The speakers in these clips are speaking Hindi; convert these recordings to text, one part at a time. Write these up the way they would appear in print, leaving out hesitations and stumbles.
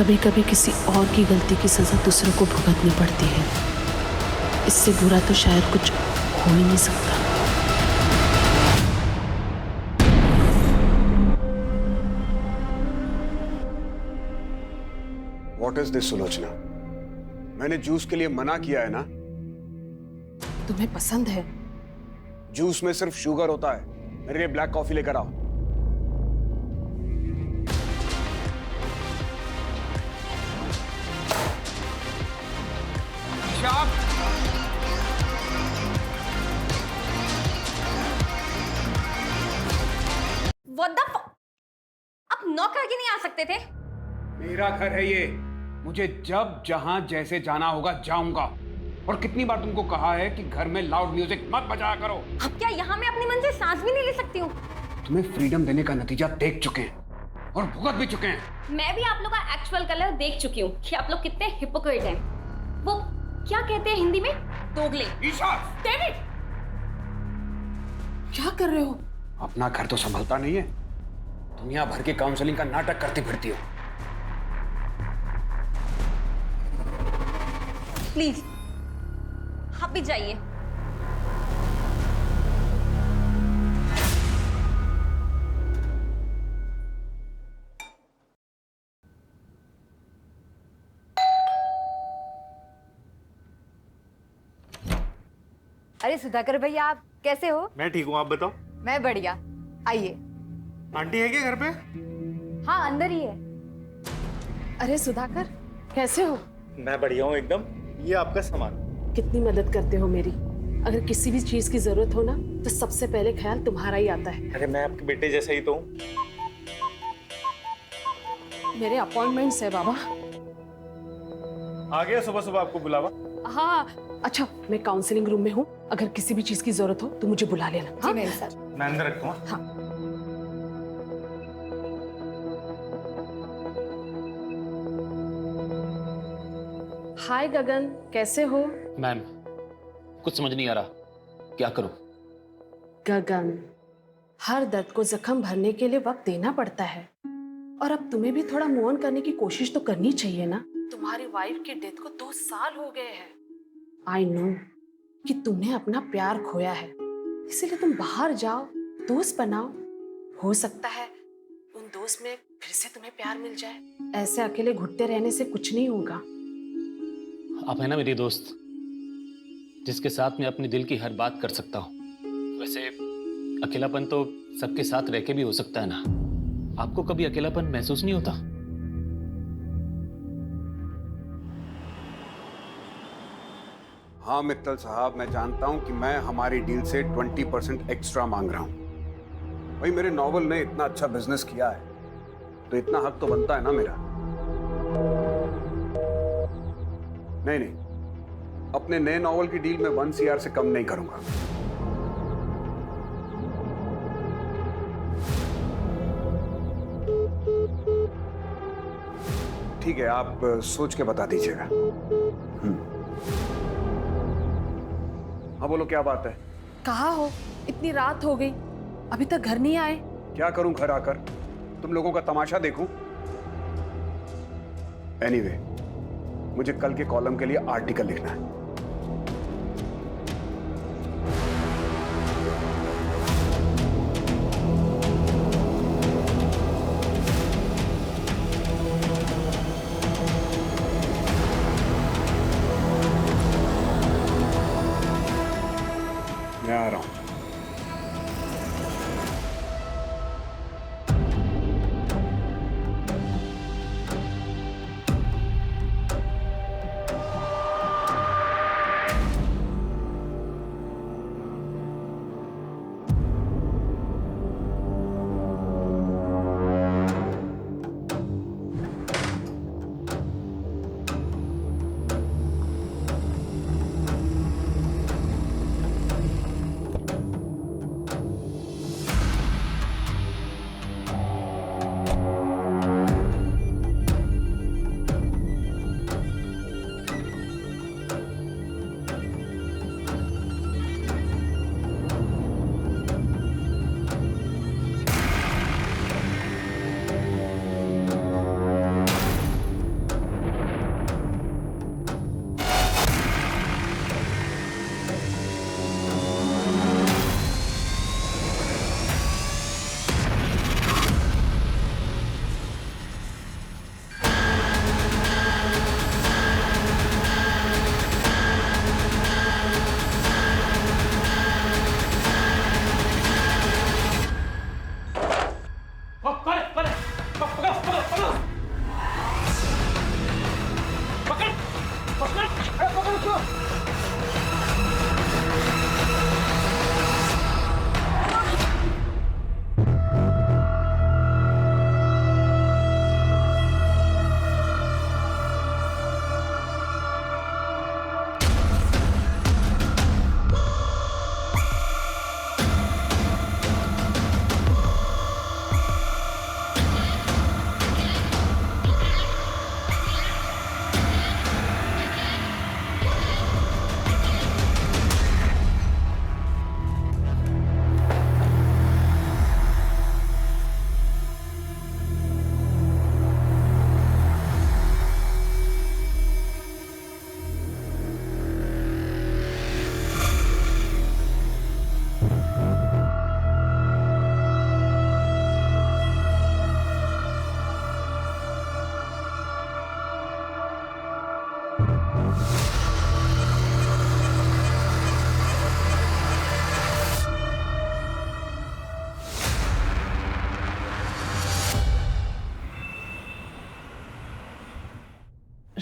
कभी कभी किसी और की गलती की सजा दूसरों को भुगतनी पड़ती है। इससे बुरा तो शायद कुछ हो ही नहीं सकता। What is this, Sulochana? मैंने जूस के लिए मना किया है ना। तुम्हें पसंद है? जूस में सिर्फ शुगर होता है। मेरे लिए ब्लैक कॉफी लेकर आओ। What the fuck? आप नॉक करके नहीं आ सकते थे? मेरा घर है ये। मुझे जब जहां जैसे जाना होगा जाऊंगा। और कितनी बार तुमको कहा है कि घर में लाउड म्यूजिक मत बजाया करो। अब क्या यहाँ मैं अपनी मन से सांस भी नहीं ले सकती हूँ? तुम्हें फ्रीडम देने का नतीजा देख चुके हैं और भुगत भी चुके हैं। मैं भी आप लोग का एक्चुअल कलर देख चुकी हूँ कि आप लोग कितने हिपोक्रेट हैं। वो क्या कहते हैं हिंदी में? दोगले। ईशा! डेविड! क्या कर रहे हो? अपना घर तो संभलता नहीं है, दुनिया भर के काउंसलिंग का नाटक करती फिरती हो। प्लीज आप भी जाइए। अरे सुधाकर भैया, आप कैसे हो? मैं ठीक हूँ, आप बताओ। मैं बढ़िया। आइए। आंटी है क्या घर पे? हाँ, अंदर ही है। अरे सुधाकर, कैसे हो? मैं बढ़िया हूँ एकदम। ये आपका सामान। कितनी मदद करते हो मेरी। अगर किसी भी चीज की जरूरत हो ना तो सबसे पहले ख्याल तुम्हारा ही आता है। अरे मैं आपके बेटे जैसा ही तो हूँ। मेरे अपॉइंटमेंट्स है बाबा। आ गया सुबह सुबह आपको बुलावा। हाँ, अच्छा मैं काउंसलिंग रूम में हूँ, अगर किसी भी चीज की जरूरत हो तो मुझे बुला लेना। जी हाँ? मेरे सर। मैं अंदर रखता हूँ। हाँ। हाय गगन, कैसे हो? मैम, कुछ समझ नहीं आ रहा, क्या करूं? गगन, हर दर्द को जख्म भरने के लिए वक्त देना पड़ता है, और अब तुम्हें भी थोड़ा मूव ऑन करने की कोशिश तो करनी चाहिए ना। तुम्हारी वाइफ की डेथ को 2 साल हो गए हैं। आई नो कि तुमने अपना प्यार खोया है, इसीलिए तुम बाहर जाओ, दोस्त बनाओ। हो सकता है उन दोस्त में फिर से तुम्हें प्यार मिल जाए। ऐसे अकेले घुटते रहने से कुछ नहीं होगा। आप है ना मेरी दोस्त, जिसके साथ मैं अपने दिल की हर बात कर सकता हूँ। वैसे अकेलापन तो सबके साथ रह के भी हो सकता है ना। आपको कभी अकेलापन महसूस नहीं होता? हाँ मित्तल साहब, मैं जानता हूं कि मैं हमारी डील से 20% एक्स्ट्रा मांग रहा हूं। भाई मेरे नॉवल ने इतना अच्छा बिजनेस किया है तो इतना हक तो बनता है ना मेरा। नहीं नहीं, अपने नए नॉवल की डील में 1 CR से कम नहीं करूंगा। ठीक है, आप सोच के बता दीजिएगा। हाँ बोलो, क्या बात है? कहाँ हो? इतनी रात हो गई, अभी तक घर नहीं आए। क्या करूं घर आकर? तुम लोगों का तमाशा देखूं? एनीवे, मुझे कल के कॉलम के लिए आर्टिकल लिखना है। मैं आ रहा हूं।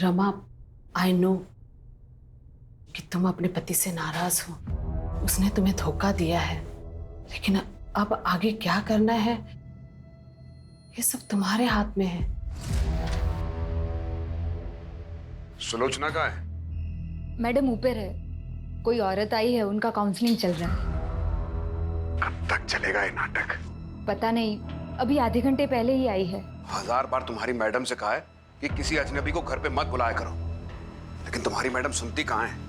रमा, आई नो कि तुम अपने पति से नाराज हो, उसने तुम्हें धोखा दिया है, लेकिन अब आगे क्या करना है ये सब तुम्हारे हाथ में है। सुलोचना कहाँ है? मैडम ऊपर है, कोई औरत आई है, उनका काउंसलिंग चल रहा है। कब तक चलेगा ये नाटक? पता नहीं, अभी आधे घंटे पहले ही आई है। 1000 बार तुम्हारी मैडम से कहा है कि किसी अजनबी को घर पे मत बुलाया करो, लेकिन तुम्हारी मैडम सुनती कहाँ है?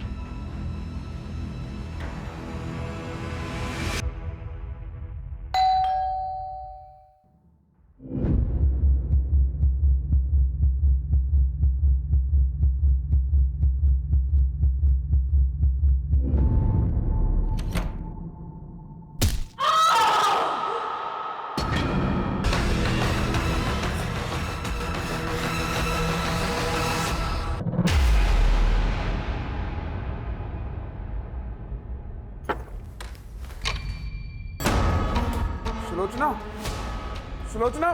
Sulochana, Sulochana,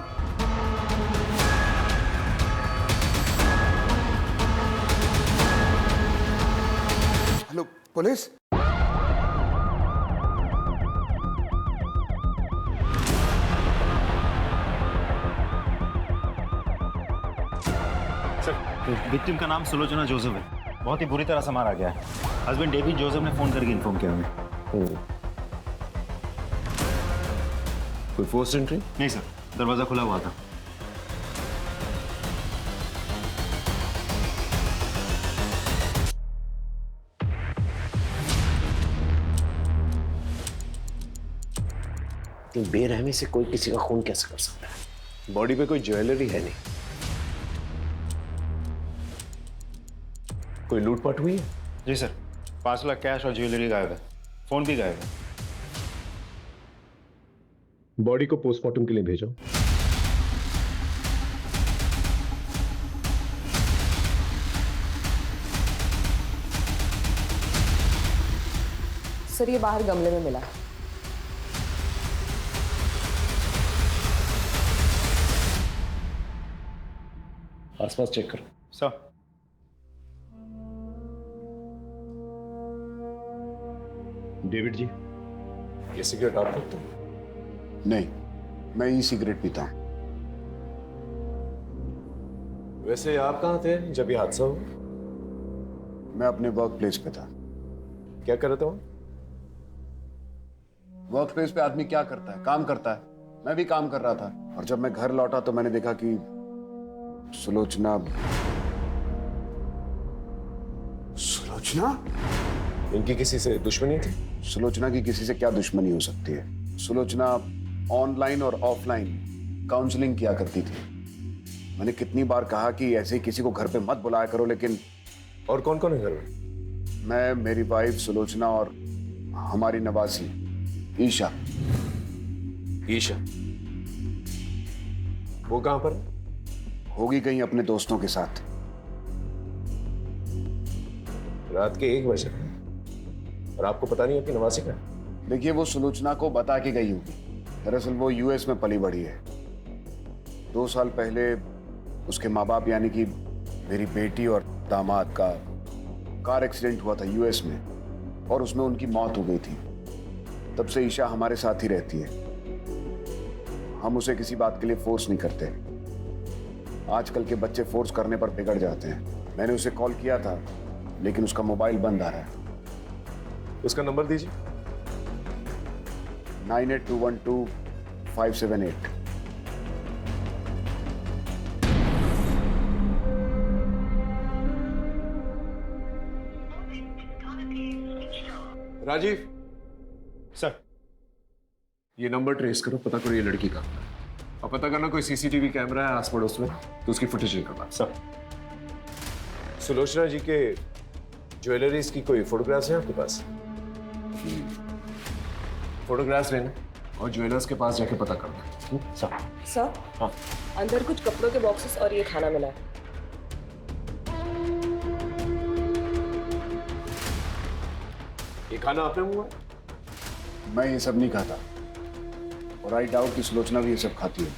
hello police. Sir, victim का नाम सुलोचना जोसेफ है। बहुत ही बुरी तरह से मारा गया है। हस्बैंड डेविड जोसेफ ने फोन करके इन्फॉर्म किया हमें। कोई फोर्स एंट्री? नहीं सर, दरवाजा खुला हुआ था। बेरहमी से कोई किसी का खून कैसे कर सकता है? बॉडी पे कोई ज्वेलरी है नहीं। कोई लूटपाट हुई है? जी सर, 5 लाख कैश और ज्वेलरी गायब है। फोन भी गायब है। बॉडी को पोस्टमार्टम के लिए भेजो। सर ये बाहर गमले में मिला। आसपास चेक करो। सर, डेविड जी, ये सिगरेट आप रखते हो? नहीं, मैं ई सिगरेट पीता हूं। वैसे आप कहाँ थे जब ये हादसा हुआ? मैं अपने वर्क प्लेस पे था। क्या कर रहे थे वहाँ? वर्क प्लेस पे आदमी क्या करता है? काम करता है। मैं भी काम कर रहा था, और जब मैं घर लौटा तो मैंने देखा कि सुलोचना इनकी किसी से दुश्मनी थी? सुलोचना की किसी से क्या दुश्मनी हो सकती है? सुलोचना ऑनलाइन और ऑफलाइन काउंसलिंग किया करती थी। मैंने कितनी बार कहा कि ऐसे ही किसी को घर पे मत बुलाया करो, लेकिन और कौन कौन है घर में? मैं, मेरी वाइफ सुलोचना और हमारी नवासी ईशा। ईशा? वो कहाँ पर? होगी कहीं अपने दोस्तों के साथ। रात के 1 बजे और आपको पता नहीं आपकी नवासी का? देखिए, वो सुलोचना को बता के गई होगी। दरअसल वो यूएस में पली बढ़ी है। 2 साल पहले उसके माँ बाप यानी कि मेरी बेटी और दामाद का कार एक्सीडेंट हुआ था यूएस में, और उसमें उनकी मौत हो गई थी। तब से ईशा हमारे साथ ही रहती है। हम उसे किसी बात के लिए फोर्स नहीं करते। आजकल के बच्चे फोर्स करने पर बिगड़ जाते हैं। मैंने उसे कॉल किया था, लेकिन उसका मोबाइल बंद आ रहा है। उसका नंबर दीजिए। 98212578। राजीव, सर, ये नंबर ट्रेस करो, पता करो ये लड़की का, और पता करना कोई सीसीटीवी कैमरा है आस पड़ोस में तो उसकी फुटेज निकालना। सर। सुलोचना जी के ज्वेलरीज की कोई फोटोग्राफ्स हैं आपके पास? फोटोग्राफ्स लेना और ज्वेलर्स के पास जाके पता करना। सर। सर हाँ। अंदर कुछ कपड़ों के बॉक्सेस और ये खाना मिला है। ये खाना आपने हुआ? मैं ये सब नहीं खाता, और आई डाउट कि सुलोचना भी ये सब खाती है।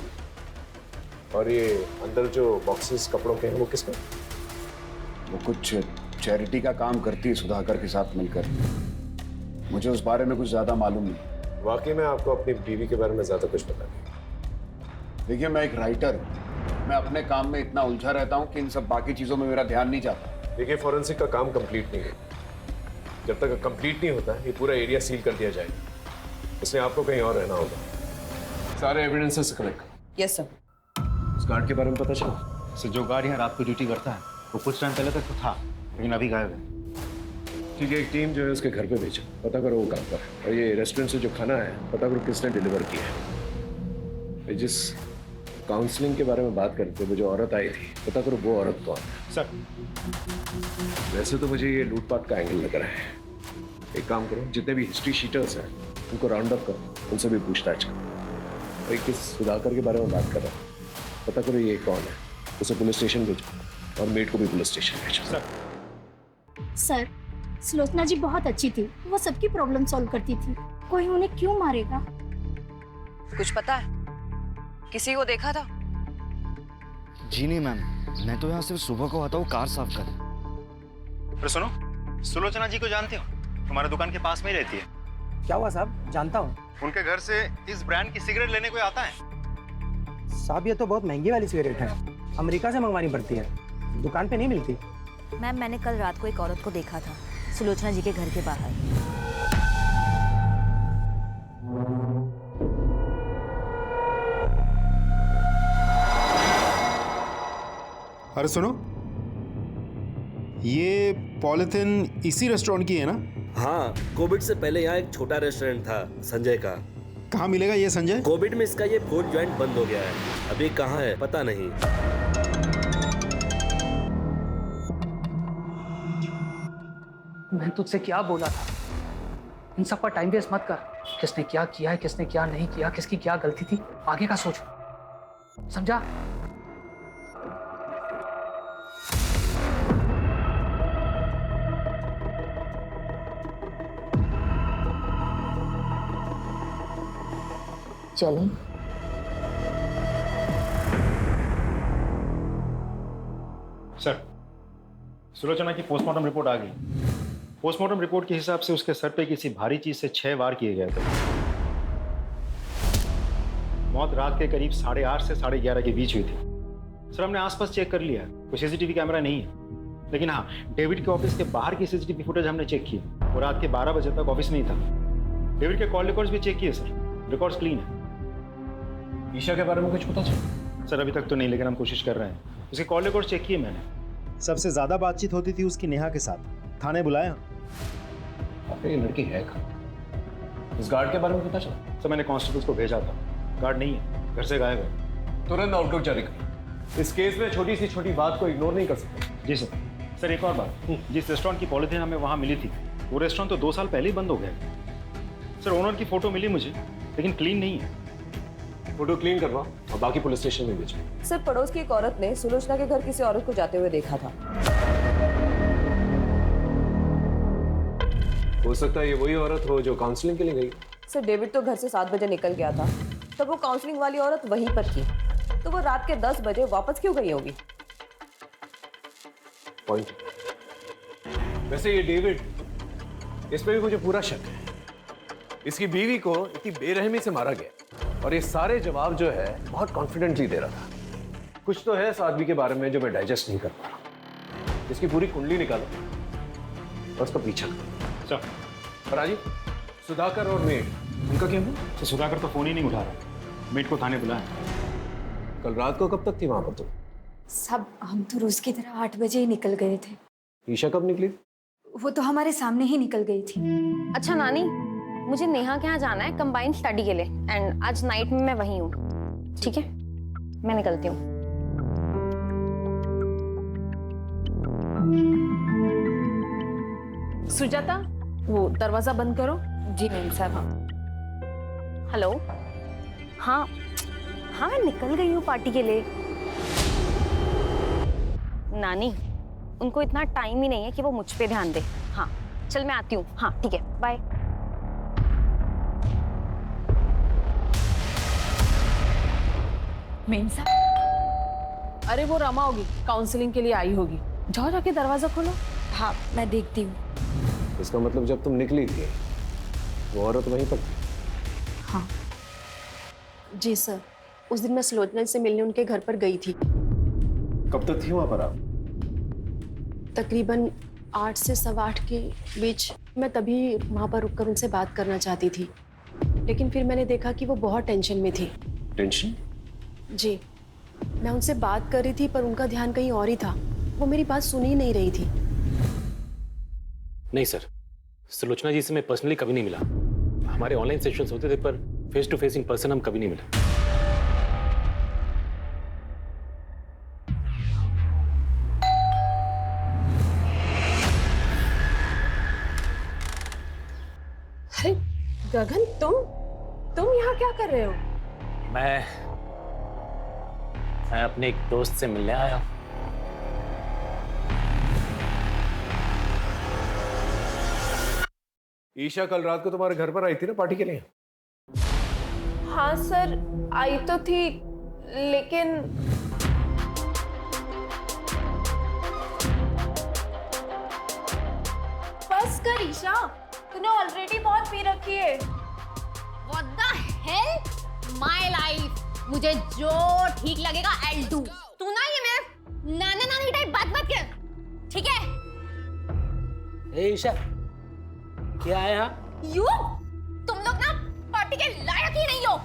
और ये अंदर जो बॉक्सेस कपड़ों के हैं वो किसका? वो कुछ चैरिटी का काम करती है सुधाकर के साथ मिलकर। मुझे उस बारे में कुछ ज्यादा मालूम नहीं। वाकई में आपको अपनी बीवी के बारे में ज्यादा कुछ पता नहीं। देखिए, मैं एक राइटर हूँ। मैं अपने काम में इतना उलझा रहता हूँ कि इन सब बाकी चीजों में मेरा ध्यान नहीं जाता। देखिए, फॉरेंसिक का काम कंप्लीट नहीं है। जब तक कंप्लीट नहीं होता ये पूरा एरिया सील कर दिया जाएगा, इसलिए आपको कहीं और रहना होगा। सारे एविडेंसेस कलेक्ट। Yes sir. उस गार्ड के बारे में पता चला? सर, जो गार्ड यहाँ रात को ड्यूटी करता है वो कुछ टाइम पहले तक तो था, लेकिन अभी गायब है। ठीक है, एक टीम जो है उसके घर पे भेजो, पता करो वो कहाँ पर है। और ये रेस्टोरेंट से जो खाना है पता करो किसने डिलीवर किया है। जिस काउंसलिंग के बारे में बात करते वो जो औरत आई थी, पता करो वो औरत कौन है। सर, वैसे तो मुझे ये लूटपाट का एंगल लग रहा है। एक काम करो, जितने भी हिस्ट्री शीटर्स हैं उनको राउंड अप करो, उनसे भी पूछताछ करो। भाई किस सुधाकर के बारे में बात कर रहा हूँ, पता करो ये कौन है, उसे पुलिस स्टेशन भेजो और मेड को भी पुलिस स्टेशन भेजो। सर, सुलोचना जी बहुत अच्छी थी, वो सबकी प्रॉब्लम सॉल्व करती थी। कोई उन्हें क्यों मारेगा? कुछ पता है? किसी को देखा था? जी नहीं मैम, मैं तो यहाँ सिर्फ सुबह को आता हूँ कार साफ कर। पर सुनो, सुलोचना जी को जानते हो? तुम्हारे दुकान के पास में ही रहती है। क्या हुआ साहब? जानता हूँ। उनके घर से इस ब्रांड की सिगरेट लेने कोई आता है? साहब ये तो बहुत महंगी वाली सिगरेट है, अमेरिका से मंगवानी पड़ती है, दुकान पे नहीं मिलती। मैम, मैंने कल रात को एक औरत को देखा था सुलोचना जी के घर के बाहर। अरे सुनो, ये पॉलिथिन इसी रेस्टोरेंट की है ना? हाँ, कोविड से पहले यहाँ एक छोटा रेस्टोरेंट था संजय का। कहाँ मिलेगा ये संजय? कोविड में इसका ये फूड जॉइंट बंद हो गया है, अभी कहाँ है पता नहीं। मैं तुझसे क्या बोला था, इन सब पर टाइम वेस्ट मत कर। किसने क्या किया है, किसने क्या नहीं किया, किसकी क्या गलती थी, आगे का सोच, समझा? चलें? सर, सुलोचना की पोस्टमार्टम रिपोर्ट आ गई। पोस्टमार्टम रिपोर्ट के हिसाब से उसके सर पे किसी भारी चीज से 6 वार किए गए थे। मौत रात के करीब 8:30 से 11:30 के बीच हुई थी। सर, हमने आसपास चेक कर लिया, कोई सीसीटीवी कैमरा नहीं है, लेकिन हाँ, डेविड के ऑफिस के बाहर की सीसीटीवी फुटेज हमने चेक की। वो रात के 12 बजे तक ऑफिस में ही था। डेविड के कॉल रिकॉर्ड्स भी चेक किए सर, रिकॉर्ड्स क्लीन है। ईशा के बारे में कुछ पता चला? सर, अभी तक तो नहीं, लेकिन हम कोशिश कर रहे हैं। उसके कॉल रिकॉर्ड चेक किए मैंने। सबसे ज्यादा बातचीत होती थी उसकी नेहा के साथ। थाने बुलाया? ये लड़की है कहाँ? इस गार्ड के बारे में पता चला? सर, मैंने कांस्टेबल्स को भेजा था, गार्ड नहीं है, घर से गायब है। तुरंत आउटलुक जारी करो। इस केस में छोटी सी छोटी बात को इग्नोर नहीं कर सकते। जी सर। सर, एक और बात, जिस रेस्टोरेंट की पॉलिथीन हमें वहाँ मिली थी, वो रेस्टोरेंट तो 2 साल पहले ही बंद हो गया। सर, ओनर की फोटो मिली मुझे, लेकिन क्लीन नहीं है। फोटो क्लीन करवाओ और बाकी पुलिस स्टेशन में भेजो। सर, पड़ोस की एक औरत ने सुलोचना के घर किसी औरत को जाते हुए देखा था। हो सकता है ये वही औरत हो जो काउंसलिंग के लिए गई। सर, डेविड तो घर से 7 बजे निकल गया था, तब वो काउंसलिंग वाली औरत वहीं पर थी, तो वो रात के 10 बजे वापस क्यों गई होगी? पॉइंट। वैसे ये डेविड, इस पे भी मुझे पूरा शक है। इसकी बीवी को इतनी बेरहमी से मारा गया और ये सारे जवाब जो है बहुत कॉन्फिडेंटली दे रहा था। कुछ तो है इस आदमी के बारे में जो मैं डाइजेस्ट नहीं कर पा रहा। इसकी पूरी कुंडली निकालो और उसका पीछा करो। सर, राजीव, सुधाकर और मेड, उनका क्या हुआ? तो सुधाकर तो फोन ही नहीं उठा रहा, मेट को थाने बुलाया। कल रात को कब तक थी वहां पर तुम? सब हम तो रोज की तरह 8 बजे ही निकल गए थे। ईशा कब निकली? वो तो हमारे सामने ही निकल गई थी। अच्छा नानी, मुझे नेहा के यहाँ जाना है कंबाइंड स्टडी के लिए, एंड आज नाइट में मैं वहीं हूँ। ठीक है, मैं निकलती हूँ। सुजाता, वो दरवाजा बंद करो। जी मैम साहब। हेलो, हाँ हाँ, मैं निकल गई हूँ पार्टी के लिए। नानी, उनको इतना टाइम ही नहीं है कि वो मुझ पे ध्यान दे। हाँ चल, मैं आती हूँ। हाँ ठीक है, बाय। अरे वो रमा होगी, काउंसलिंग के लिए आई होगी। जाओ जाके दरवाजा खोलो। हाँ मैं देखती हूँ। इसका मतलब जब तुम निकली थी वो औरत वहीं पर थी? हाँ जी सर, उस दिन मैं सुलोचना से मिलने उनके घर पर गई थी। कब तक थी वहां पर आप? तकरीबन 8 से 8:15 के बीच। मैं तभी वहाँ पर रुककर उनसे बात करना चाहती थी, लेकिन फिर मैंने देखा कि वो बहुत टेंशन में थी। टेंशन? जी, मैं उनसे बात कर रही थी पर उनका ध्यान कहीं और ही था। वो मेरी बात सुन ही नहीं रही थी। नहीं सर, सुलोचना जी से मैं पर्सनली कभी नहीं मिला। हमारे ऑनलाइन सेशंस होते थे पर face to face in person हम कभी नहीं मिला। अरे गगन, तुम यहाँ क्या कर रहे हो? मैं अपने एक दोस्त से मिलने आया हूं। ईशा कल रात को तुम्हारे घर पर आई थी ना पार्टी के लिए? हाँ सर, आई तो थी, लेकिन बस कर ईशा, तूने ऑलरेडी बहुत पी रखी है। What the hell? My life. मुझे जो ठीक लगेगा I'll do. तू ना ये मेरे नाना नानी टाइप बात मत कर, ठीक है? ए ईशा, क्या है यहाँ? You? तुम लोग ना पार्टी के लायक ही नहीं हो।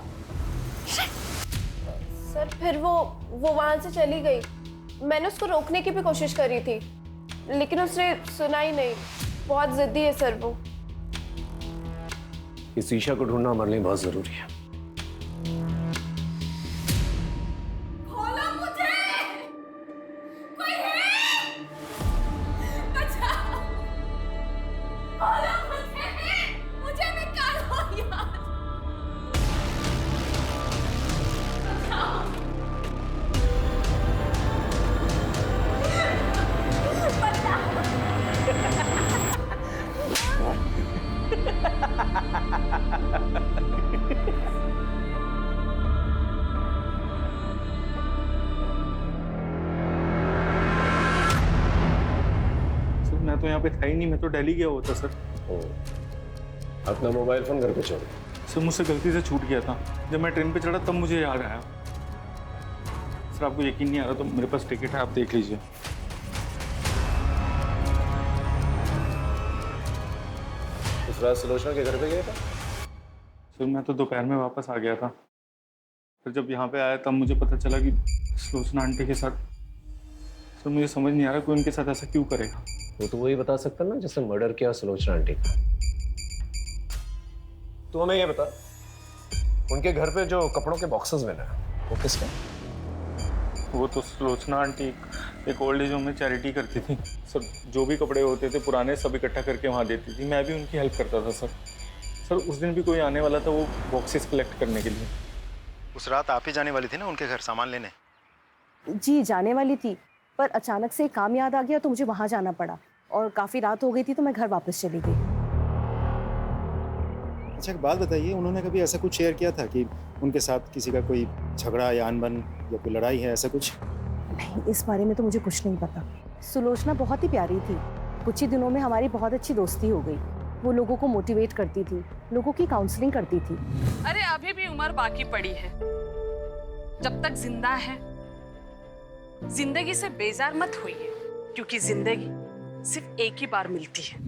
सर फिर वो वहां से चली गई। मैंने उसको रोकने की भी कोशिश करी थी, लेकिन उसने सुना ही नहीं। बहुत जिद्दी है सर वो। इस ईशा को ढूंढना हमारे लिए बहुत जरूरी है। खोलो मुझे! कोई है? बचाओ! खोलो मुझे निकालो यार! सर मैं तो यहाँ पे था ही नहीं, मैं तो दिल्ली गया हुआ था सर। अपना मोबाइल फोन घर पे छोड़। सर मुझसे गलती से छूट गया था, जब मैं ट्रेन पे चढ़ा तब मुझे याद आया। सर आपको यकीन नहीं आ रहा तो मेरे पास टिकट है, आप देख लीजिए। उस रात सुलोचना के घर पे गया था? सर मैं तो दोपहर में वापस आ गया था। फिर जब यहाँ पे आया तब मुझे पता चला कि सुलोचना आंटी के साथ। सर मुझे समझ नहीं आ रहा कोई उनके साथ ऐसा क्यों करेगा। वो तो वही बता सकता ना जिसने मर्डर किया सुलोचना आंटी का। तू हमें ये बता, उनके घर पे जो कपड़ों के बॉक्सेस मिले वो किसके? वो तो सुलोचना आंटी एक ओल्ड एज होम में चैरिटी करती थी सर। जो भी कपड़े होते थे पुराने सब इकट्ठा करके वहाँ देती थी। मैं भी उनकी हेल्प करता था सर। सर उस दिन भी कोई आने वाला था वो बॉक्सेस कलेक्ट करने के लिए। उस रात आप ही जाने वाली थी ना उनके घर सामान लेने? जी जाने वाली थी, पर अचानक से काम याद आ गया तो मुझे वहां जाना पड़ा, और काफी रात हो गई थी तो मैं घर वापस चली गई। अच्छा एक बात बताइए, उन्होंने कभी ऐसा कुछ शेयर किया था कि उनके साथ किसी का कोई झगड़ा या अनबन या कोई लड़ाई है, ऐसा कुछ? नहीं, इस बारे में तो मुझे कुछ नहीं पता। सुलोचना बहुत ही प्यारी थी। कुछ ही दिनों में हमारी बहुत अच्छी दोस्ती हो गई। वो लोगों को मोटिवेट करती थी, लोगों की काउंसलिंग करती थी। अरे अभी भी उम्र बाकी पड़ी है। जब तक जिंदा है जिंदगी से बेजार मत होइए, क्योंकि जिंदगी सिर्फ एक ही बार मिलती है।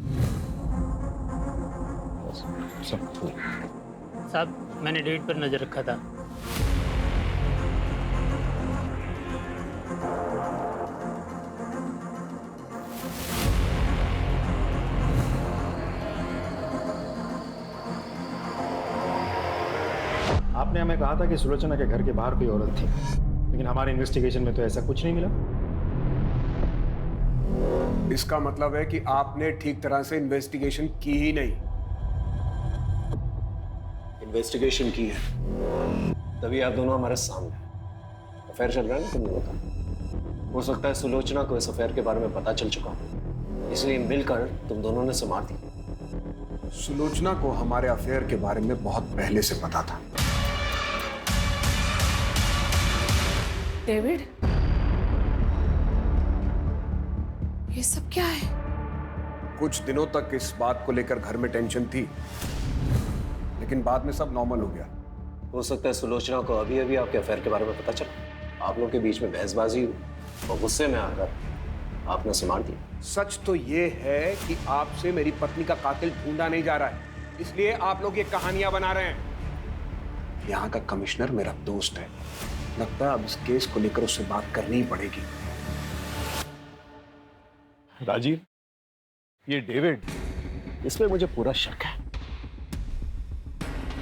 साहब मैंने डेट पर नजर रखा था। आपने हमें कहा था कि सुलोचना के घर के बाहर कोई औरत थी, लेकिन हमारे इन्वेस्टिगेशन में तो ऐसा कुछ नहीं मिला। इसका मतलब है कि आपने ठीक तरह से इन्वेस्टिगेशन की ही नहीं। इन्वेस्टिगेशन की है, तभी आप दोनों हमारे सामने। अफेयर चल रहा है ना तुम लोगों का। हो सकता है सुलोचना को इस अफेयर के बारे में पता चल चुका हो, इसलिए मिलकर तुम दोनों ने से मार दी। सुलोचना को हमारे अफेयर के बारे में बहुत पहले से पता था। डेविड, ये सब क्या है? कुछ दिनों तक इस बात को लेकर घर में टेंशन थी, लेकिन बाद में सब नॉर्मल हो गया। हो सकता है सुलोचना को अभी अभी आपके अफेयर के बारे में पता चला, आप लोगों के बीच में बहसबाजी हुई और गुस्से में आकर आपने उसे मार दिया। सच तो ये है कि आपसे मेरी पत्नी का कातिल ढूंढा नहीं जा रहा है, इसलिए आप लोग ये कहानियां बना रहे हैं। यहाँ का कमिश्नर मेरा दोस्त है, लगता है अब इस केस को लेकर उससे बात करनी ही पड़ेगी। राजीव, ये डेविड, इसमें मुझे पूरा शक है।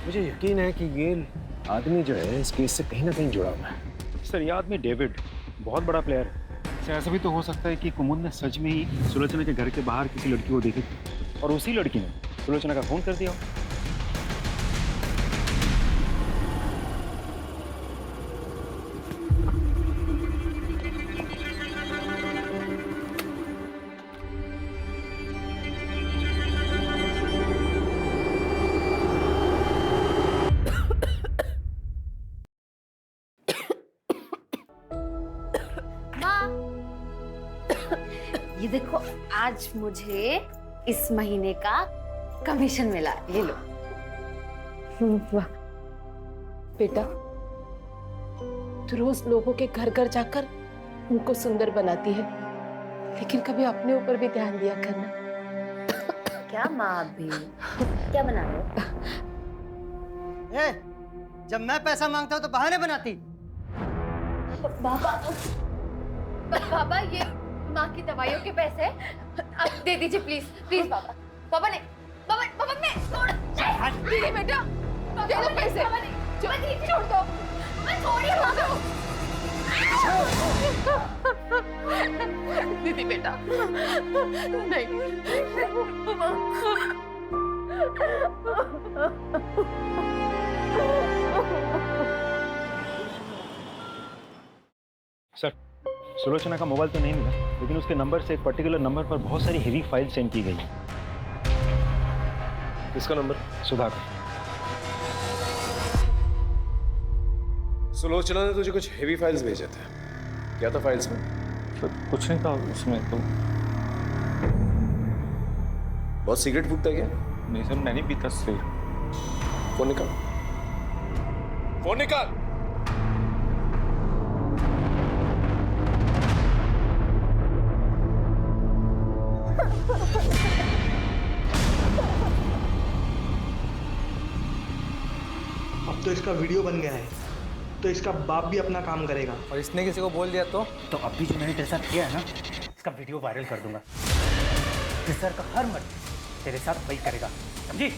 मुझे यकीन है कि ये आदमी जो है इस केस से कहीं ना कहीं जुड़ा हुआ है। सर, ये आदमी डेविड बहुत बड़ा प्लेयर है। सर, ऐसा भी तो हो सकता है कि कुमुद ने सच में ही सुलोचना के घर के बाहर किसी लड़की को देखी थी और उसी लड़की ने सुलोचना का फोन कर दिया। ये देखो, आज मुझे इस महीने का कमीशन मिला, ये लो। वाह बेटा, तू रोज लोगों के घर घर जाकर उनको सुंदर बनाती है, लेकिन कभी अपने ऊपर भी ध्यान दिया करना। क्या माँ आप भी क्या बना रहे हो? जब मैं पैसा मांगता हूँ तो बहाने बनाती। बाबा, ये माँ की दवाइयों के पैसे अब दे दीजिए प्लीज प्लीज। बाबा बाबा ने दीदी बेटा दे दो पैसे। छोड़ दो, दीदी बेटा नहीं। सर, सुलोचना का मोबाइल तो नहीं मिला, लेकिन उसके नंबर से एक पर्टिकुलर नंबर पर बहुत सारी हेवी फाइल सेंड की गई। इसका नंबर? सुधाकर। सुलोचना ने तुझे कुछ हेवी फाइल्स भेजे थे, क्या था फाइल्स में? सर, कुछ नहीं था उसमें तो। बहुत सिगरेट फूकता है क्या? नहीं सर, मैं नहीं पीता सिर। फोन निकाल, फोन निकाल। अब तो इसका वीडियो बन गया है, तो इसका बाप भी अपना काम करेगा। और इसने किसी को बोल दिया तो अभी जो मैंने तेरे साथ किया है ना, इसका वीडियो वायरल कर दूंगा। सर का हर मर्जी तेरे साथ वही करेगा, समझी?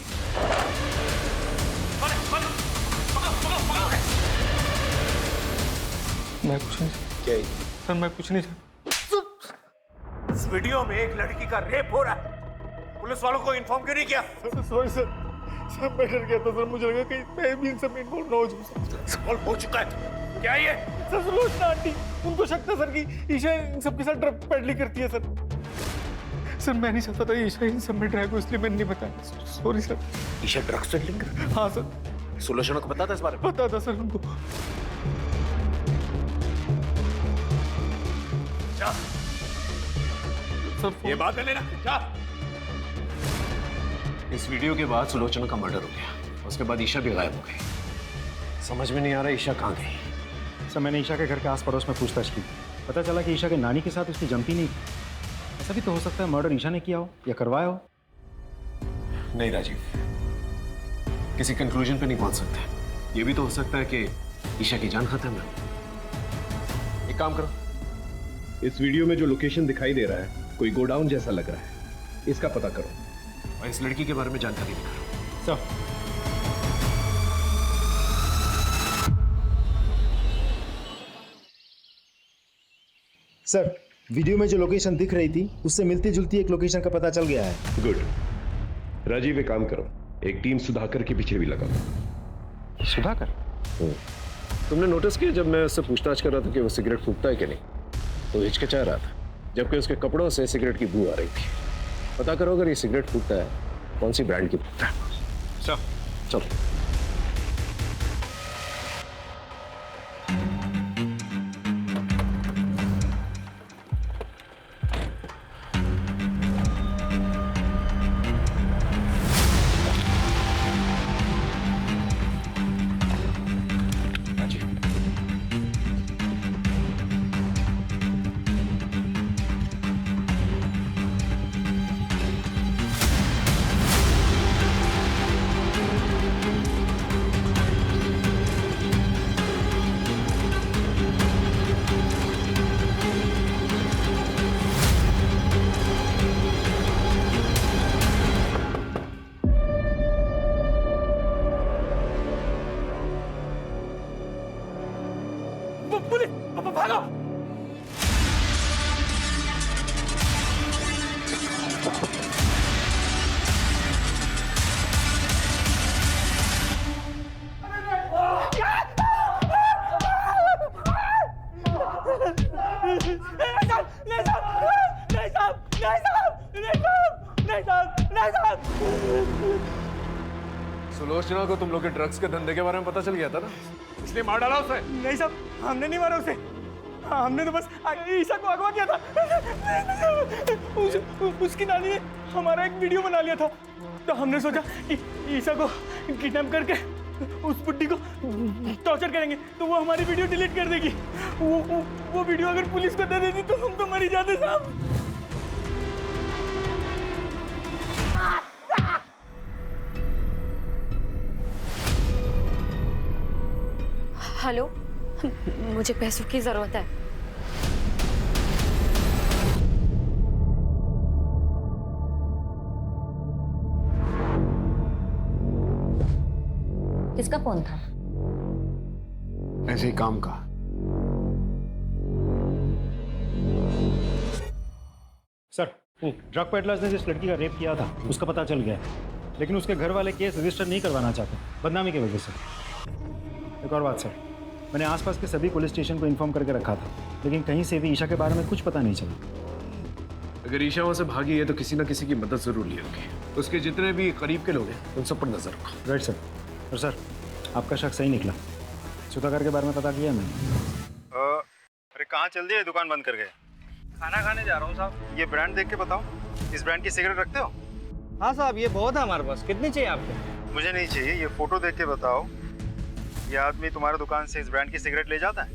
मैं कुछ नहीं। क्या? सर मैं कुछ नहीं। इस वीडियो में एक लड़की का रेप हो रहा है, पुलिस वालों को इन्फॉर्म क्यों नहीं किया? सॉरी सर, मैं डर गया था सर, मुझे लगा कहीं मैं भी इन सब में इन्वॉल्व ना हो जाऊं। सॉल्व हो चुका है, क्या ये? सर, सुलोचना आंटी, उनको शक था सर कि ईशा इन सब के साथ ड्रग पेडली करती है सर। सर मैं नहीं चाहता था ईशा इन सब में ड्रैग हो, इसलिए मैंने नहीं बताया। Sorry sir. Isha drugs peddling कर? हाँ सर। सुलोचना को पता था इस बारे में? पता था सर उनको। ये बात है लेना क्या? इस वीडियो के बाद सुलोचना का मर्डर हो गया, उसके बाद ईशा भी गायब हो गई। समझ में नहीं आ रहा ईशा कहाँ गई। सर, मैंने ईशा के घर के आस पड़ोस में पूछताछ की, पता चला कि ईशा के नानी के साथ उसकी जमती नहीं। ऐसा भी तो हो सकता है मर्डर ईशा ने किया हो या करवाया हो। नहीं राजीव, किसी कंक्लूजन पे नहीं पहुंच सकते। ये भी तो हो सकता है कि ईशा की जान खत्म है। एक काम करो, इस वीडियो में जो लोकेशन दिखाई दे रहा है कोई गोडाउन जैसा लग रहा है, इसका पता करो और इस लड़की के बारे में जानकारी निकालो। सर, सर, वीडियो में जो लोकेशन दिख रही थी उससे मिलती जुलती एक लोकेशन का पता चल गया है। गुड। राजीव एक काम करो, एक टीम सुधाकर के पीछे भी लगाओ। सुधाकर? तुमने नोटिस किया जब मैं उससे पूछताछ कर रहा था कि वो सिगरेट फूकता है कि नहीं, तो हिचकिचा रहा था, जबकि उसके कपड़ों से सिगरेट की बू आ रही थी। पता करो अगर ये सिगरेट फूकता है कौन सी ब्रांड की फूकता है। चलो। पुलिस भागो। सुलोचना को तुम लोग के ड्रग्स के धंधे के बारे में पता चल गया था ना, इसलिए मार डाला उसे। नहीं साहब, हमने नहीं मारा उसे। हमने तो बस ईशा को अगवा किया था। उसकी नानी ने हमारा एक वीडियो बना लिया था, तो हमने सोचा कि ईशा को किडनैप करके उस बुड्ढी को टॉर्चर करेंगे तो वो हमारी वीडियो डिलीट कर देगी। वो वीडियो अगर पुलिस को दे देती तो हम तो मर ही जाते साहब। हेलो, मुझे पैसों की जरूरत है। किसका फोन था? ऐसे ही काम का। सर, ड्रग पेडलर्स ने जिस लड़की का रेप किया था उसका पता चल गया है, लेकिन उसके घर वाले केस रजिस्टर नहीं करवाना चाहते, बदनामी की वजह से। एक और बात सर, मैंने आसपास के सभी पुलिस स्टेशन को इन्फॉर्म करके रखा था, लेकिन कहीं से भी ईशा के बारे में कुछ पता नहीं चला। अगर ईशा वहां से भागी है तो किसी ना किसी की मदद जरूर ली होगी। उसके जितने भी करीब के लोग हैं उन सब पर नजर रखो। Right sir. और सर, आपका शक सही निकला। सुधाकर के बारे में पता किया मैंने। अरे कहाँ चल दिए, दुकान बंद कर गए? खाना खाने जा रहा हूँ साहब। ये ब्रांड देख के बताओ, इस ब्रांड की सिगरेट रखते हो? हाँ साहब, ये बहुत है हमारे पास। कितनी चाहिए आपको? मुझे नहीं चाहिए, ये फोटो देख के बताओ, ये आदमी तुम्हारी दुकान से इस ब्रांड की सिगरेट ले जाता है?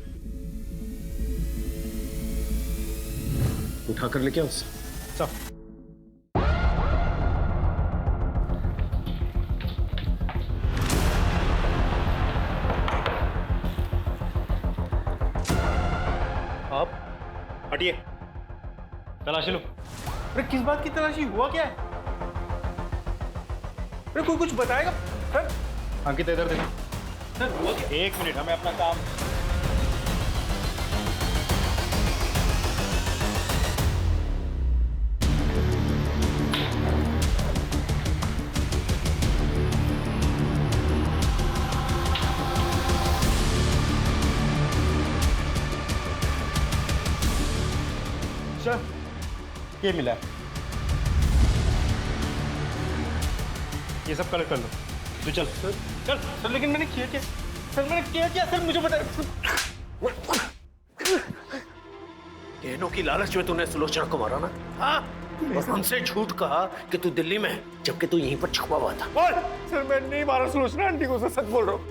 उठा कर लेके आओ उससे। सब आप हटिए, तलाशी लो। अरे किस बात की तलाशी, हुआ क्या है? अरे कोई कुछ बताएगा सर? अंकित इधर देखो। सर हुआ क्या? एक मिनट, हमें अपना काम। ये मिला है, ये सब कलेक्ट कर लो। तू चल सर। सर लेकिन मैंने किया क्या? सर मैंने किया क्या? सर मुझे बताए। गहनों की लालच में तूने सुलोचना को मारा ना? हाँ, और हमसे झूठ कहा कि तू दिल्ली में है, जबकि तू यहीं पर छुपा हुआ था। बोल। सर मैं नहीं मारा सुलोचना आंटी को, सच बोल रहा हूँ।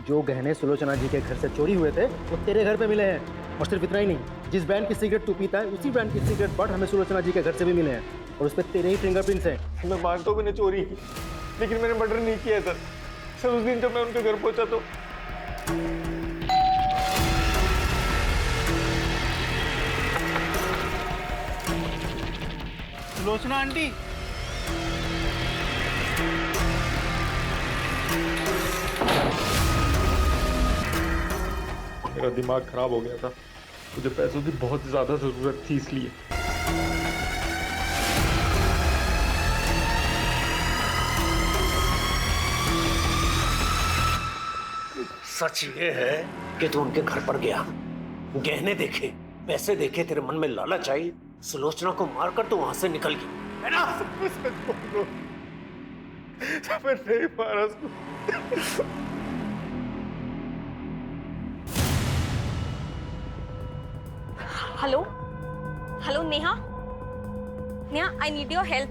जो गहने सुलोचना जी के घर से चोरी हुए थे वो तेरे घर पे मिले हैं। और सिर्फ इतना ही नहीं, जिस ब्रांड की सिगरेट तू पीता है उसी ब्रांड की सिगरेट बट हमें सुलोचना जी के घर से भी मिले हैं, और उस पर तेरे ही फिंगरप्रिंट्स हैं। मैं मानता हूँ मैंने चोरी की, लेकिन मैंने मर्डर नहीं किया सर। सर उस दिन जब मैं उनके घर पहुंचा तो सुलोचना आंटी, मेरा दिमाग खराब हो गया था, मुझे पैसों की बहुत ज्यादा जरूरत थी, इसलिए। सच ये है कि तू उनके घर पर गया, गहने देखे, पैसे देखे, तेरे मन में लालच आई, सुलोचना को मारकर तू वहां से निकल गई, है ना? मैं नहीं मारा उसको। Hello hello Neha, Neha I need your help.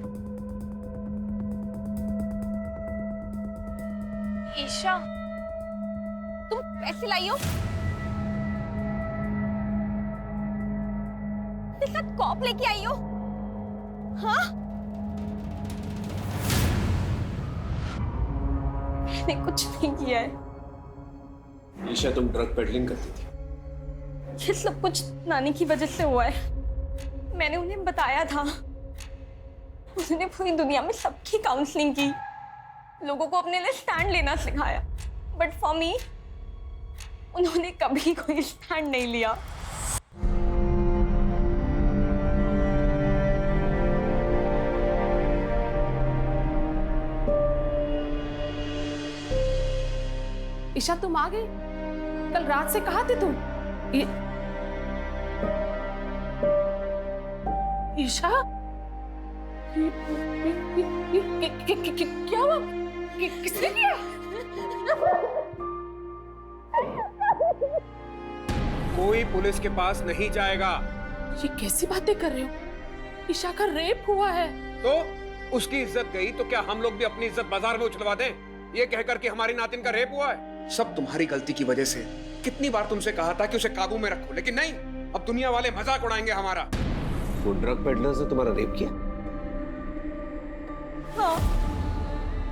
Isha, तुम पैसे लाई हो? तेरे साथ कॉप लेके आई हो? हाँ, मैंने कुछ नहीं किया है। ईशा तुम ड्रग पेडलिंग करती थी? ये सब कुछ नानी की वजह से हुआ है। मैंने उन्हें बताया था, उन्होंने पूरी दुनिया में सबकी काउंसलिंग की, लोगों को अपने लिए स्टैंड लेना सिखाया, बट फॉर मी उन्होंने कभी कोई स्टैंड नहीं लिया। ईशा तुम आ गई? कल रात से कहाँ थे तुम? ईशा क्या हुआ? किसने किया? कोई पुलिस के पास नहीं जाएगा। ये कैसी बातें कर रहे हो? ईशा का रेप हुआ है। तो उसकी इज्जत गई तो क्या हम लोग भी अपनी इज्जत बाजार में उछलवा दें? ये कहकर कि हमारी नातिन का रेप हुआ है। सब तुम्हारी गलती की वजह से। कितनी बार तुमसे कहा था कि उसे काबू में रखो, लेकिन नहीं। अब दुनिया वाले मजाक उड़ाएंगे हमारा। वो ड्रग पेडलर से तुम्हारा रेप किया? हाँ,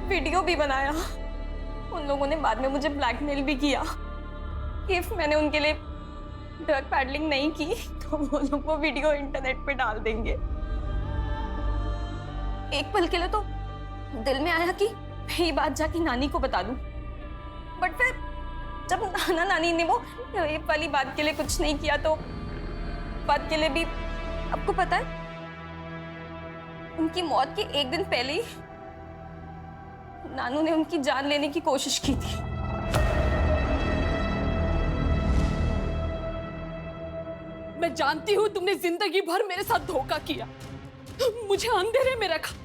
वीडियो भी बनाया। उन लोगों ने बाद में मुझे ब्लैकमेल भी किया। इफ मैंने उनके लिए ड्रग पैडलिंग नहीं की तो वो लोग वो वीडियो इंटरनेट पे डाल देंगे। एक पल के लिए तो दिल में आया कि मैं ये बात जाके नानी को बता दूं, बट फिर जब नाना नानी ने वो रेप वाली बात के लिए कुछ नहीं किया तो बात के लिए भी, आपको पता है उनकी मौत के एक दिन पहले ही नानू ने उनकी जान लेने की कोशिश की थी। मैं जानती हूँ तुमने जिंदगी भर मेरे साथ धोखा किया, मुझे अंधेरे में रखा,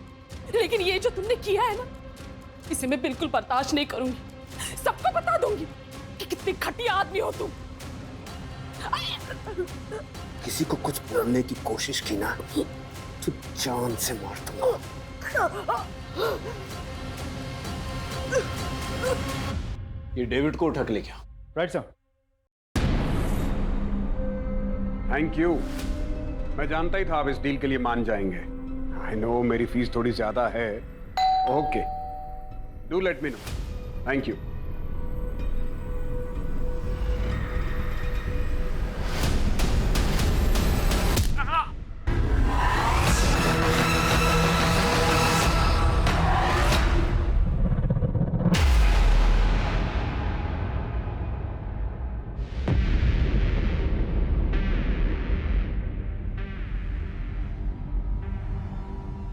लेकिन ये जो तुमने किया है ना, इसे मैं बिल्कुल बर्दाश्त नहीं करूंगी। सबको बता दूंगी कि कितनी घटिया आदमी हो तुम। किसी को कुछ बोलने की कोशिश की ना तो जान से मार दूंगा। ये डेविड को उठा के ले गया। Right sir. Thank you. मैं जानता ही था आप इस डील के लिए मान जाएंगे। आई नो मेरी फीस थोड़ी ज्यादा है। Okay, do let me know. Thank you.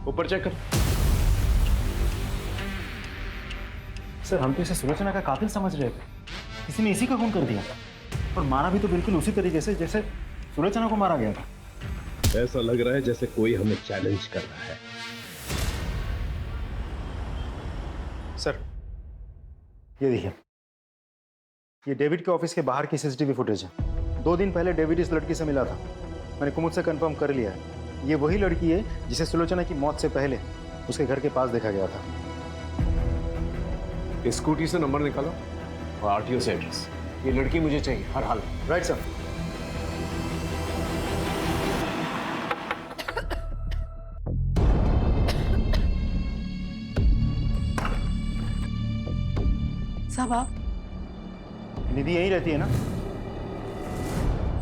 ऊपर चेक कर। सर हम तो इसे सुलोचना का कातिल समझ रहे थे। किसी ने इसी का खून कर दिया और मारा भी तो बिल्कुल उसी तरीके से जैसे सुलोचना को मारा गया था। ऐसा लग रहा है जैसे कोई हमें चैलेंज कर रहा है। सर ये देखिए, ये डेविड के ऑफिस के बाहर की सीसीटीवी फुटेज है। 2 दिन पहले डेविड इस लड़की से मिला था। मैंने कुमुद से कंफर्म कर लिया है, ये वही लड़की है जिसे सुलोचना की मौत से पहले उसके घर के पास देखा गया था। स्कूटी से नंबर निकालो और आरटीओ से एड्रेस। ये लड़की मुझे चाहिए हर हाल में। Right sir. साहब आप? निधि यहीं रहती है ना?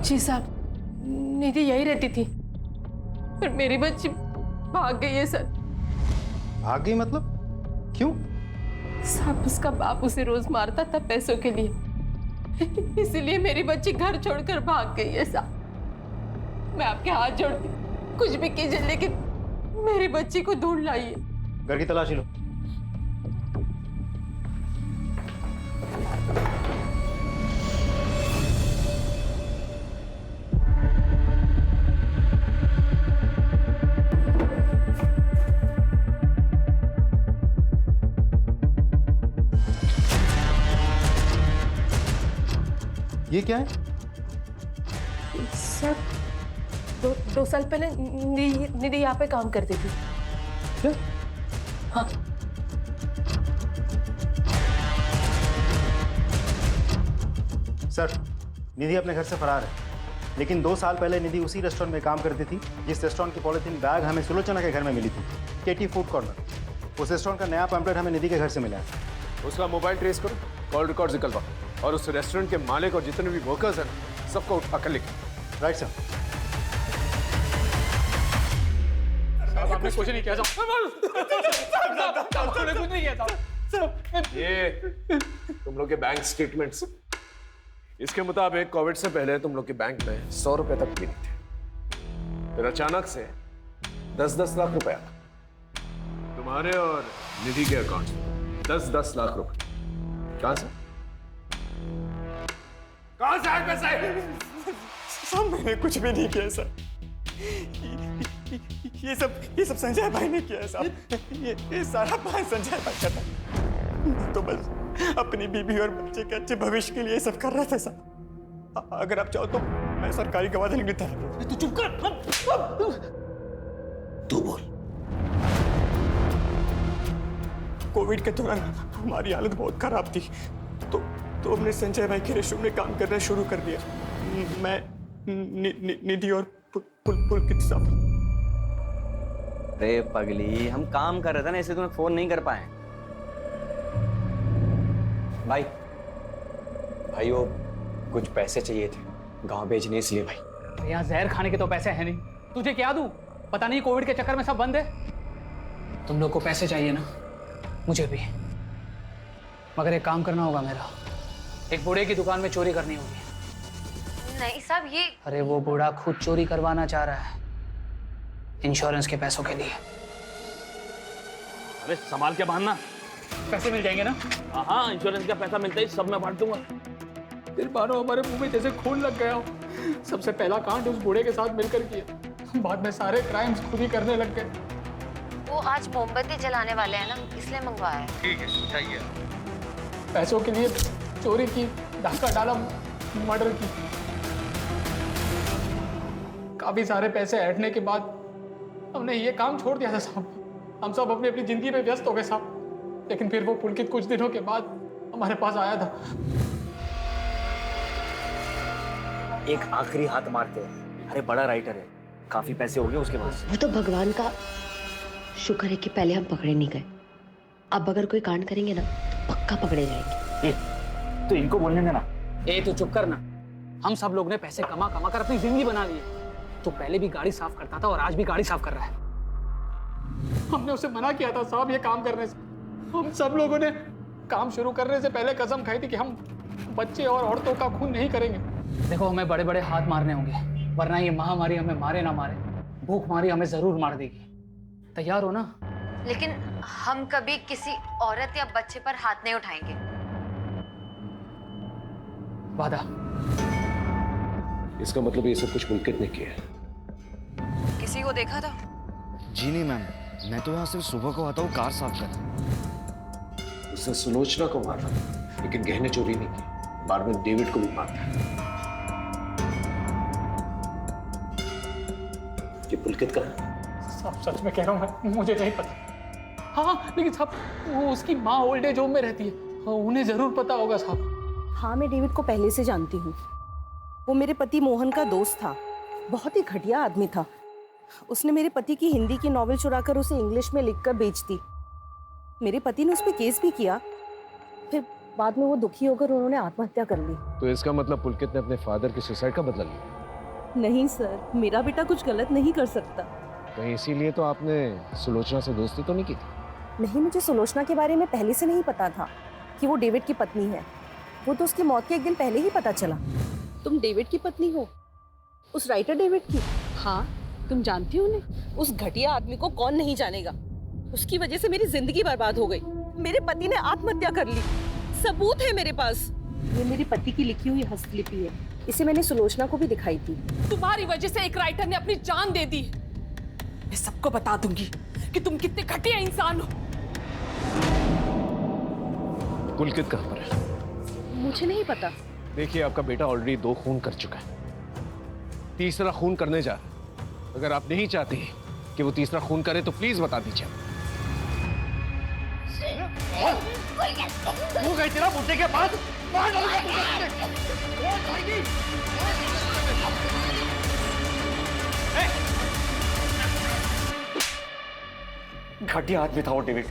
जी साहब, निधि यहीं रहती थी, पर मेरी बच्ची भाग गई है सर। भाग गई मतलब? क्यों? साहब उसका बाप उसे रोज मारता था पैसों के लिए, इसीलिए मेरी बच्ची घर छोड़कर भाग गई है साहब। मैं आपके हाथ जोड़ती, कुछ भी कीजिए लेकिन मेरी बच्ची को ढूंढ लाइए। घर की तलाशी लो। ये क्या है? सर 2 साल पहले निधि यहाँ पे काम करती थी। क्या? हाँ। सर निधि अपने घर से फरार है, लेकिन 2 साल पहले निधि उसी रेस्टोरेंट में काम करती थी जिस रेस्टोरेंट की पॉलिथीन बैग हमें सुलोचना के घर में मिली थी, केटी फूड कॉर्नर। उस रेस्टोरेंट का नया पैम्पलेट हमें निधि के घर से मिला है। उसका मोबाइल ट्रेस करो, कॉल रिकॉर्ड निकलवा और उस रेस्टोरेंट के मालिक और जितने भी वर्कर्स हैं सबको उठा कर लिखो। Right sir. आपने कुछ नहीं किया आपने कुछ नहीं किया। ये तुम लोग के बैंक स्टेटमेंट्स, इसके मुताबिक कोविड से पहले तुम लोग के बैंक में 100 रुपए तक भी नहीं थे। फिर अचानक से 10-10 लाख रुपए आया। तुम्हारे और निधि के अकाउंट में 10-10 लाख रुपए कहां से? कहां से आए पैसे? सब मैंने कुछ भी नहीं किया सर। ये सब संजय भाई ने किया है साहब। ये सारा प्लान संजय भाई का था। तो बस अपनी बीबी और बच्चे के अच्छे भविष्य के लिए ये सब कर रहा था साहब। अगर आप चाहो तो मैं सरकारी गवाह देने के लिए तैयार हूं। तू चुप कर। तू बोल। कोविड के दौरान हमारी हालत बहुत खराब थी, तो हमने संजय भाई के रेस्टोरेंट में काम करना शुरू कर दिया। मैं निधि और पुलकित साहब। अरे पगली, हम काम कर रहे थे ना, इसलिए तुम्हें फोन नहीं कर पाए। भाई वो कुछ पैसे चाहिए थे गांव भेजने, इसलिए भाई। यहाँ जहर खाने के तो पैसे हैं नहीं, तुझे क्या दूं? पता नहीं कोविड के चक्कर में सब बंद है। तुम लोग को पैसे चाहिए ना, मुझे भी, मगर एक काम करना होगा मेरा। एक बूढ़े की दुकान में चोरी करनी होगी। नहीं साहब, ये अरे वो बूढ़ा खुद चोरी करवाना चाह रहा है इंश्योरेंस के पैसों के लिए। अरे संभाल के बांधना, पैसे मिल जाएंगे ना? हाँ, इंश्योरेंस का पैसा मिलता ही सब मैं बांट दूंगा। फिर मानो हमारे मुंह में जैसे खून लग गया हो। सबसे पहला कांड उस बूढ़े के साथ मिलकर किया, बाद में सारे क्राइम्स खुद ही करने लग गए। वो आज मोमबत्ती जलाने वाले हैं ना, इसलिए मंगवाया है। ठीक है, चाहिए। पैसों के लिए चोरी की, डाका डाला, मर्डर की। काफी सारे पैसे ऐंठने के बाद हमने ये काम छोड़ दिया था साहब। हम सब अपनी अपनी जिंदगी में व्यस्त हो गए साहब। लेकिन फिर वो पुलकित कुछ दिनों के बाद हमारे पास आया था। एक आखिरी हाथ मारते हैं। अरे बड़ा राइटर है, काफी पैसे हो गए उसके पास। वो तो भगवान का शुक्र है कि पहले हम पकड़े नहीं गए। अब अगर कोई कांड करेंगे ना तो पक्का पकड़े जाएंगे। तो इनको बोलने देना। तू चुप करना। हम सब लोग ने पैसे कमा कमा कर अपनी जिंदगी बना ली है। तो पहले भी गाड़ी साफ करता था और आज भी गाड़ी साफ कर रहा है। हमने उसे मना किया था साहब ये काम करने से। हम सब लोगों ने काम शुरू करने से पहले कसम खाई थी कि हम बच्चे और औरतों का खून नहीं करेंगे। देखो, हमें बड़े बड़े हाथ मारने होंगे, वरना ये महामारी हमें मारे ना मारे, भूखमारी हमें जरूर मार देगी। तैयार हो ना? लेकिन हम कभी किसी औरत या बच्चे पर हाथ नहीं उठाएंगे। वादा। इसका मतलब ये सब कुछ पुलकित ने किया है। किसी को देखा था? जी नहीं मैम, मैं तो यहाँ सिर्फ सुबह को आता हूँ कार साफ करने। उसने सुलोचना को मारा, लेकिन गहने चोरी नहीं की। बाद में डेविड को भी मारा। ये पुलकित का है? साहब सच में कह रहा हूँ, मुझे नहीं पता। हाँ, लेकिन साहब वो उसकी माँ ओल्ड एज होम में रहती है, उन्हें जरूर पता होगा साहब। हाँ, मैं डेविड को पहले से जानती हूँ। वो मेरे पति मोहन का दोस्त था, बहुत ही घटिया आदमी था। उसने मेरे पति की हिंदी की नॉवेल चुराकर उसे इंग्लिश में लिखकर बेच दी। मेरे पति ने उस पर केस भी किया, फिर बाद में वो दुखी होकर उन्होंने आत्महत्या कर ली। तो इसका मतलब पुलकित ने अपने फादर की सुसाइड का बदला लिया? नहीं सर, मेरा बेटा कुछ गलत नहीं कर सकता। कहीं इसीलिए तो आपने सुलोचना से दोस्ती तो नहीं की थी? नहीं, मुझे सुलोचना के बारे में पहले से नहीं पता था कि वो डेविड की पत्नी है। वो तो उसकी मौत के एक दिन पहले ही पता चला। तुम डेविड की पत्नी हो? उस राइटर डेविड की? हाँ, तुम जानती हो उन्हें? उस घटिया आदमी को कौन नहीं जानेगा। उसकी वजह से मेरी जिंदगी बर्बाद हो गई। मेरे पति ने आत्महत्या कर ली, सबूत है मेरे पास। ये मेरे पति की लिखी हुई हस्तलिपि है, इसे मैंने सुलोचना को भी दिखाई थी। तुम्हारी वजह से एक राइटर ने अपनी जान दे दी। मैं सबको बता दूंगी कि तुम कितने घटिया इंसान हो। पुलकित कहाँ पर है? मुझे नहीं पता। देखिए, आपका बेटा ऑलरेडी 2 खून कर चुका है, तीसरा खून करने जा रहा है। अगर आप नहीं चाहती कि वो तीसरा खून करे तो प्लीज बता दीजिए। वो गई तेरा बुड्ढे के बाद घटिया आदमी था वो डेविड,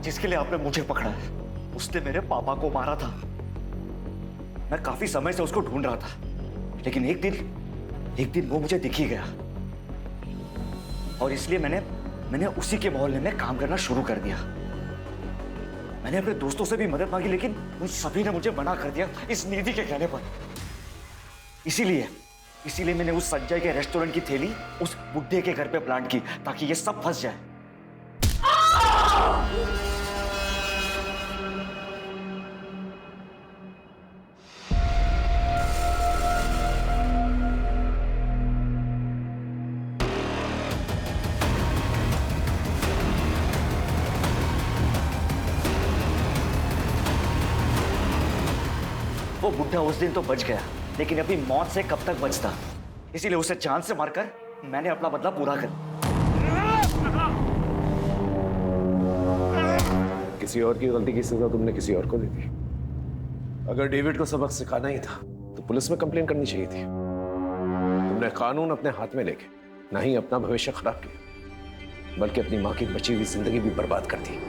जिसके लिए आपने मुझे पकड़ा है। उसने मेरे पापा को मारा था। मैं काफी समय से उसको ढूंढ रहा था, लेकिन एक दिन वो मुझे दिख ही गया और इसलिए मैंने उसी के मोहल्ले में काम करना शुरू कर दिया। मैंने अपने दोस्तों से भी मदद मांगी, लेकिन उन सभी ने मुझे मना कर दिया इस निधि के कहने पर। इसीलिए मैंने उस संजय के रेस्टोरेंट की थैली उस बुड्ढे के घर पे प्लांट की, ताकि ये सब फंस जाए। वो बुढ़ा उस दिन तो बच गया, लेकिन अपनी मौत से कब तक बचता, इसीलिए उसे जान से मारकर मैंने अपना बदला पूरा कर। किसी और की गलती की सजा तुमने किसी और को दे दी। अगर डेविड को सबक सिखाना ही था तो पुलिस में कंप्लेन करनी चाहिए थी। तुमने कानून अपने हाथ में लेके ना ही अपना भविष्य खराब किया, बल्कि अपनी मां की बची हुई जिंदगी भी बर्बाद कर दी।